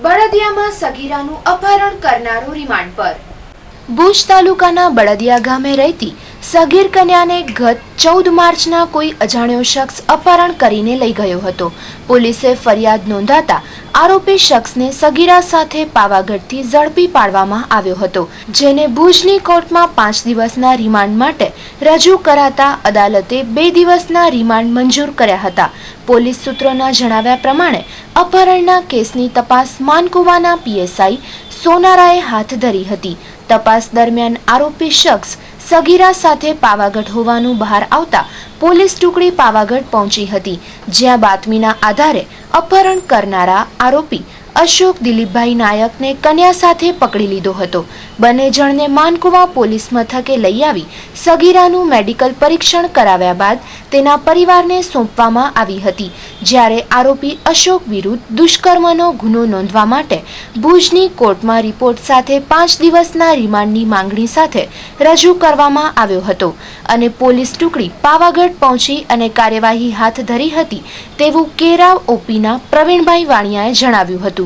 બળદિયામાં સગીરાનું અપહરણ કરનારો રિમાન્ડ પર। ભુજ તાલુકાના બળદિયા ગામે રહેતી સગીર કન્યાને ગત 14 માર્ચના કોઈ અજાણ્યો શખ્સ અપહરણ કરીને લઈ ગયો હતો। પોલીસે ફરિયાદ નોંધાતા આરોપી શખ્સને સગીરા સાથે પાવાગઢથી ઝડપી પાડવામાં આવ્યો હતો, જેને ભુજની કોર્ટમાં 5 દિવસના રિમાન્ડ માટે રજૂ કરાતા અદાલતે 2 દિવસના રિમાન્ડ મંજૂર કર્યા હતા। પોલીસ સૂત્રોના જણાવ્યા પ્રમાણે અપહરણના કેસની તપાસ માનકુવાના પીએસઆઈ સોનારાએ હાથ ધરી હતી। તપાસ દરમિયાન આરોપી શખ્સ સગીરા સાથે પાવાગઢ હોવાનું બહાર આવતા પોલીસ ટુકડી પાવાગઢ પહોંચી હતી, જ્યાં બાતમીના આધારે અપહરણ કરનારા આરોપી અશોક દિલીપભાઈ નાયકને કન્યા સાથે પકડી લીધો હતો। બંને જણને માનકુવા પોલીસ મથકે લઈ આવી સગીરાનું મેડિકલ પરીક્ષણ કરાવ્યા બાદ તેના પરિવારને સોંપવામાં આવી હતી, જ્યારે આરોપી અશોક વિરુદ્ધ દુષ્કર્મનો ગુનો નોંધવા માટે ભુજની કોર્ટમાં રિપોર્ટ સાથે 5 દિવસના રિમાન્ડની માંગણી સાથે રજૂ કરવામાં આવ્યો હતો અને પોલીસ ટુકડી પાવાગઢ પહોંચી અને કાર્યવાહી હાથ ધરી હતી તેવું કેરાવ ઓપીના પ્રવીણભાઈ વાણિયાએ જણાવ્યું હતું।